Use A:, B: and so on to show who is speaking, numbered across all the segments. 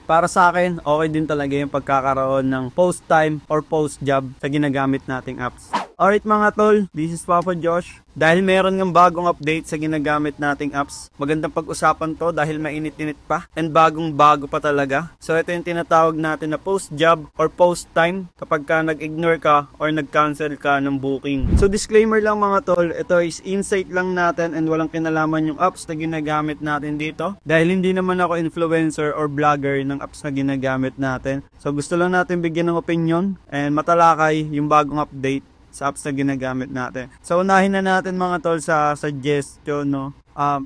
A: para sa akin, okay din talaga yung pagkakaroon ng post time or post job sa ginagamit nating apps. Alright mga tol, this is Papa Josh. Dahil meron ng bagong update sa ginagamit nating apps, magandang pag-usapan to dahil mainit-init pa and bagong-bago pa talaga. So ito yung tinatawag natin na post job or post time kapag ka nag-ignore ka or nag-cancel ka ng booking. So disclaimer lang mga tol, ito is insight lang natin and walang kinalaman yung apps na ginagamit natin dito. Dahil hindi naman ako influencer or vlogger ng apps na ginagamit natin. So gusto lang natin bigyan ng opinion and matalakay yung bagong update sa apps na ginagamit natin. So unahin na natin mga tol sa suggestion, no.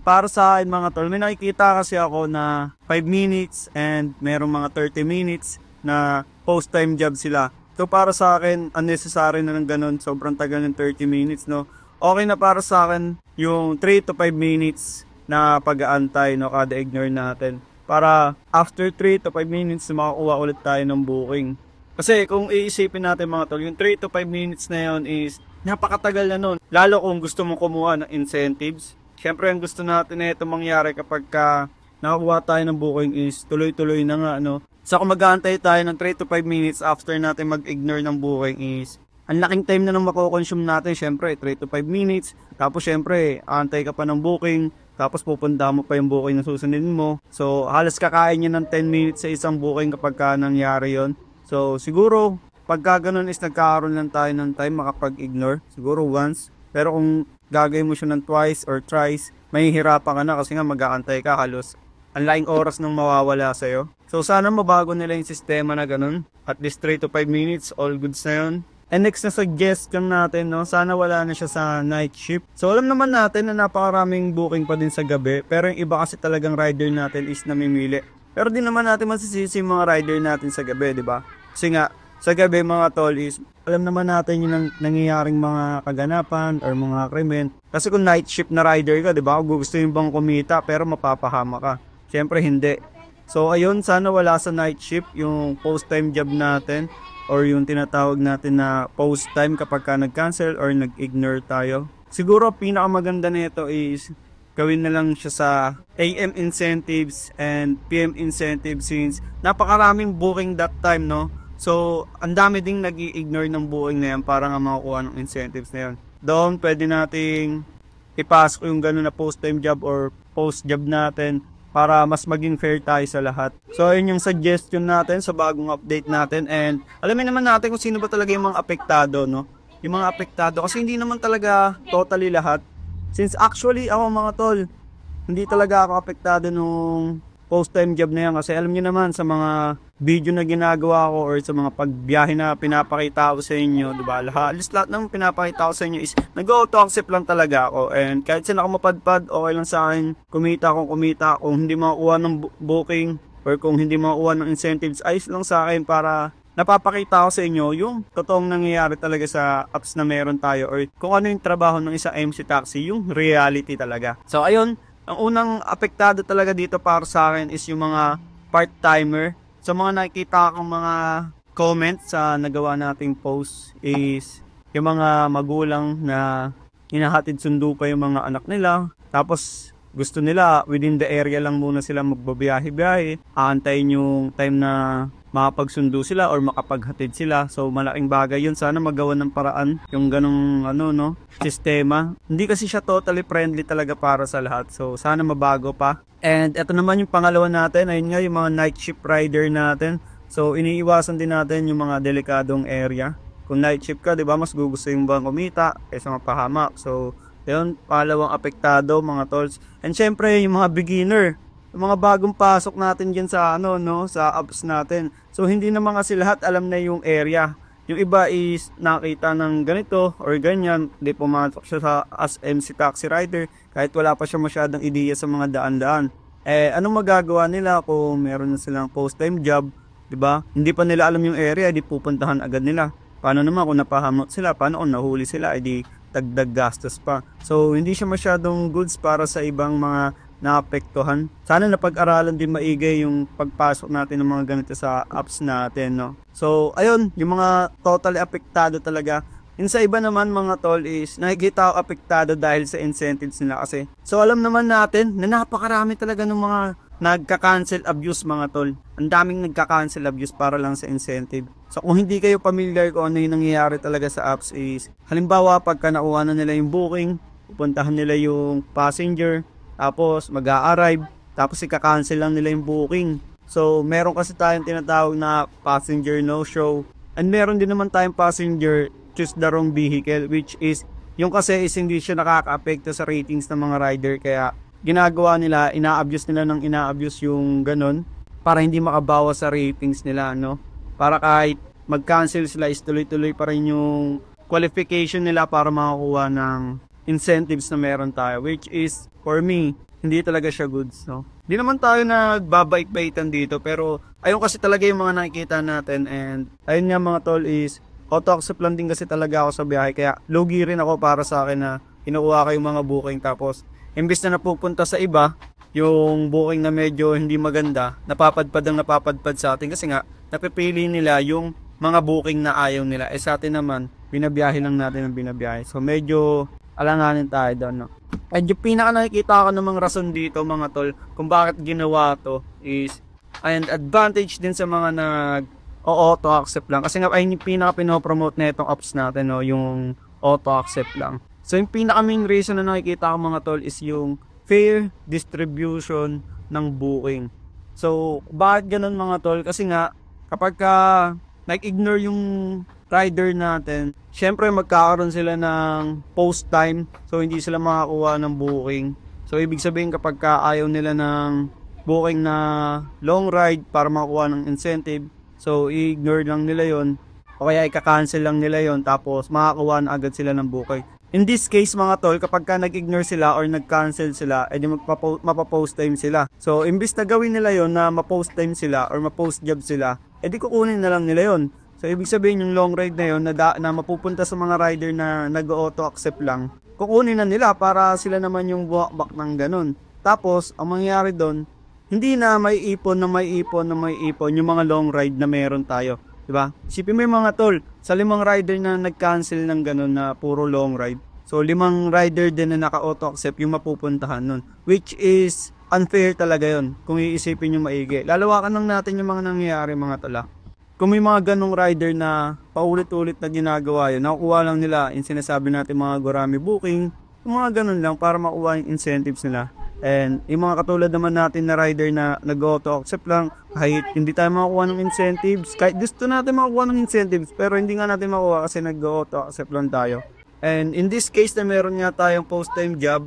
A: Para sa akin mga tol, may nakikita kasi ako na 5 minutes and merong mga 30 minutes na post time job sila. So para sa akin, unnecessary na ng ganun, sobrang tagal ng 30 minutes, no. Okay na para sa akin yung 3 to 5 minutes na pag-aantay, no, kada ignore natin. Para after 3 to 5 minutes makakuha ulit tayo ng booking. Kasi kung iisipin natin mga tol, yung 3 to 5 minutes na yun is napakatagal na nun. Lalo kung gusto mong kumuha ng incentives. Siyempre ang gusto natin na ito mangyari kapag nakakuha tayo ng booking is tuloy-tuloy na nga, no. So kung mag-aantay tayo ng 3 to 5 minutes after natin mag-ignore ng booking is ang laking time na nang mako-consume natin. Siyempre 3 to 5 minutes. Tapos siyempre aantay ka pa ng booking. Tapos pupunta mo pa yung booking na susundin mo. So halos kakain niya ng 10 minutes sa isang booking kapag nangyari yon. So, siguro, pagka ganun is nagkakaroon lang tayo ng time makapag-ignore. Siguro once. Pero kung gagawin mo siya ng twice or thrice, mahihirapan ka na kasi nga mag-aantay ka halos. Ang laking oras nang mawawala sa'yo. So, sana mabago nila yung sistema na ganun. At least 3 to 5 minutes, all goods na yun. And next na suggestion natin, no, sana wala na siya sa night shift. So, alam naman natin na napakaraming booking pa din sa gabi. Pero yung iba kasi talagang rider natin is namimili. Pero di naman natin masisisi yung mga rider natin sa gabi, di ba? Kasi nga, sa gabi mga tol is, alam naman natin yung nangyayaring mga kaganapan or mga krimen. Kasi kung night shift na rider ka, di ba? Gusto yung bang kumita pero mapapahama ka. Siyempre hindi. So ayun, sana wala sa night shift yung post-time job natin or yung tinatawag natin na post-time kapag ka nag-cancel or nag-ignore tayo. Siguro pinakamaganda nito is gawin na lang siya sa AM incentives and PM incentives since napakaraming booking that time, no? So, ang dami ding nag-i-ignore ng booking na yan para nga makakuha ng incentives na yan. Doon, pwede nating ipasok yung gano'n na post-time job or post-job natin para mas maging fair tayo sa lahat. So, yun yung suggestion natin sa bagong update natin. And alamin naman natin kung sino ba talaga yung mga apektado, no? Yung mga apektado. Kasi hindi naman talaga totally lahat. Since actually, ako mga tol, hindi talaga ako apektado nung post-time job na yan. Kasi alam niyo naman sa mga video na ginagawa ko or sa mga pagbiyahe na pinapakita ko sa inyo, diba? Lahat ng pinapakita ko sa inyo is nag-auto-accept lang talaga ako. And kahit saan ako mapadpad, okay lang sa akin. Kumita. Kung hindi makuha ng booking or kung hindi makuha ng incentives, ayos lang sa akin para napapakita ko sa inyo yung totoong nangyayari talaga sa apps na meron tayo or kung ano yung trabaho ng isang MC Taxi, yung reality talaga. So ayun, ang unang apektado talaga dito para sa akin is yung mga part-timer. So mga nakikita akong mga comments sa nagawa nating post is yung mga magulang na hinahatid sundo pa yung mga anak nila. Tapos gusto nila within the area lang muna sila magbabiyahe-biyahe. Aantayin yung time na makapagsundo sila or makapaghatid sila. So malaking bagay yun. Sana magawa ng paraan yung ganong sistema. Hindi kasi siya totally friendly talaga para sa lahat. So sana mabago pa. And ito naman yung pangalawa natin. Ayun nga yung mga night shift rider natin. So iniiwasan din natin yung mga delikadong area. Kung night shift ka, di ba, mas gugusto yung bang kumita kaysa mapahamak. So yun, pangalawang apektado mga tolls. And syempre yung mga beginner, yung mga bagong pasok natin dyan sa sa apps natin. So hindi naman kasi lahat alam na yung area. Yung iba is nakita ng ganito or ganyan, hindi pumasok siya as MC Taxi Rider kahit wala pa siya masyadong ideya sa mga daan-daan. Anong magagawa nila kung meron na silang post-time job, 'di ba? Hindi pa nila alam yung area, di pupuntahan agad nila. Paano naman kung napahamot sila? Paano kung nahuli sila? Di dagdag gastos pa. So hindi siya masyadong goods para sa ibang mga naapektuhan. Sana napag-aralan din maigi yung pagpasok natin ng mga ganito sa apps natin, no? So, ayun, yung mga totally apektado talaga. Yung sa iba naman mga tol is nakikita ko apektado dahil sa incentives nila kasi. So, alam naman natin na napakarami talaga ng mga nagka-cancel abuse mga tol. Ang daming nagka-cancel abuse para lang sa incentive. So kung hindi kayo familiar kung ano yung nangyayari talaga sa apps is, halimbawa pagka nakuha na nila yung booking, pupuntahan nila yung passenger, tapos mag-a-arrive, tapos ika-cancel lang nila yung booking. So meron kasi tayong tinatawag na passenger no-show, and meron din naman tayong passenger choose the wrong vehicle, which is yung kasi is hindi siya nakaka-apekto sa ratings ng mga rider, kaya ginagawa nila, ina-abuse nila ng ina-abuse yung ganun para hindi makabawas sa ratings nila, no? Para kahit mag-cancel sila is tuloy-tuloy pa rin yung qualification nila para makakuha ng incentives na meron tayo, which is for me hindi talaga siya goods, no? Hindi naman tayo nagbabait-baitan dito, pero ayun kasi talaga yung mga nakikita natin, and ayun nga mga tol is auto-accept lang din kasi talaga ako sa biyahe, kaya lugi rin ako para sa akin na kinukuha ko yung mga booking, tapos imbis na napupunta sa iba yung booking na medyo hindi maganda, napapadpad sa atin kasi nga napipili nila yung mga booking na ayaw nila. Sa atin naman binabiyahe lang natin ang binabiyahe, so medyo alanganin tayo doon, no? At yung pinaka nakikita ko namang rason dito mga tol kung bakit ginawa to is and advantage din sa mga auto-accept lang, kasi nga ay yung pinaka pinopromote na itong apps natin, no, yung auto-accept lang. So yung pinaka main reason na nakikita ko mga tol is yung fair distribution ng booking. So bakit ganun mga tol? Kasi nga kapag nag-ignore yung rider natin, syempre magkakaroon sila ng post time, so hindi sila makakuha ng booking. So ibig sabihin kapag ayaw nila ng booking na long ride para makuha ng incentive, so i-ignore lang nila yon, o kaya i-cancel lang nila yon, tapos makakuha na agad sila ng booking. In this case mga tol, kapag nag-ignore sila or nag-cancel sila, edi mapapost time sila. So imbis na gawin nila yon na mapost time sila or mapost job sila, edi kukunin na lang nila yon. So ibig sabihin yung long ride na yon na mapupunta sa mga rider na nag-auto accept lang, kukunin na nila para sila naman yung buwakbak ng ganun. Tapos ang mangyayari doon, hindi na may ipon yung mga long ride na meron tayo, diba? Isipin mo yung mga tol, sa 5 rider na nag-cancel ng ganun na puro long ride, so 5 rider din na naka-auto accept yung mapupuntahan nun, which is unfair talaga yon kung iisipin nyo maigi. Lalawakan lang natin yung mga nangyayari mga tala. Kung may mga ganong rider na paulit-ulit na ginagawa yun, nakukuha lang nila yung sinasabi natin mga Gorami booking, yung mga ganun lang para makuha yung incentives nila. And yung mga katulad naman natin na rider na nag-auto accept lang, kahit hindi tayo makakuha ng incentives, kahit gusto natin makakuha ng incentives, pero hindi nga natin makuha kasi nag-auto accept lang tayo. And in this case na meron nga tayong post-time job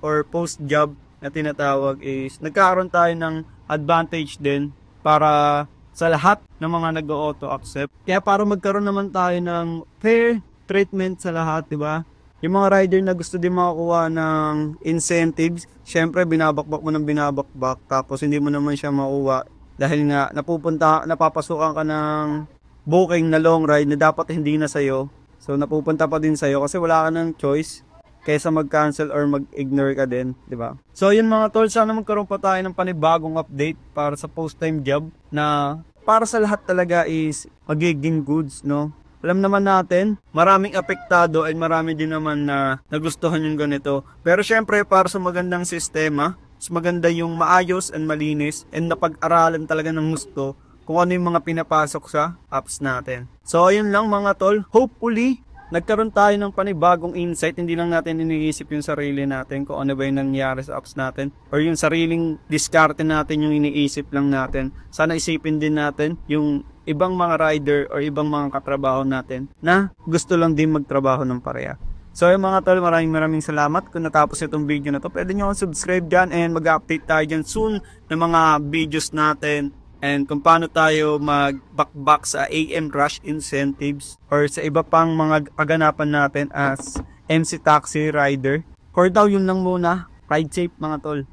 A: or post-job na tinatawag is, nagkakaroon tayo ng advantage din para sa lahat ng mga nag-auto accept. Kaya para magkaroon naman tayo ng fair treatment sa lahat, di ba? Yung mga rider na gusto din makakuha ng incentives, syempre binabakbak mo ng binabakbak, tapos hindi mo naman siya makuha dahil nga napapasukan ka ng booking na long ride na dapat hindi na sa'yo. So napupunta pa din sa'yo kasi wala ka ng choice kaysa mag-cancel or mag-ignore ka din, di ba? So yun mga tol, sana magkaroon pa tayo ng panibagong update para sa post-time job na para sa lahat talaga is magiging goods, no? Alam naman natin, maraming apektado at marami din naman na nagustuhan yung ganito. Pero syempre, para sa magandang sistema, mas maganda yung maayos and malinis and napag-aralan talaga ng gusto kung ano yung mga pinapasok sa apps natin. So, ayun lang mga tol. Hopefully, nagkaroon tayo ng panibagong insight. Hindi lang natin iniisip yung sarili natin kung ano ba yung nangyari sa apps natin or yung sariling diskarte natin yung iniisip lang natin. Sana isipin din natin yung ibang mga rider or ibang mga katrabaho natin na gusto lang din magtrabaho ng pareha. So yung mga tol, maraming salamat kung natapos itong video na to. Pwede nyo subscribe dyan and mag-update tayo dyan soon ng mga videos natin and kung paano tayo mag-backback sa AM Rush incentives or sa iba pang mga kaganapan natin as MC Taxi Rider. For daw yun lang muna. Ride safe mga tol.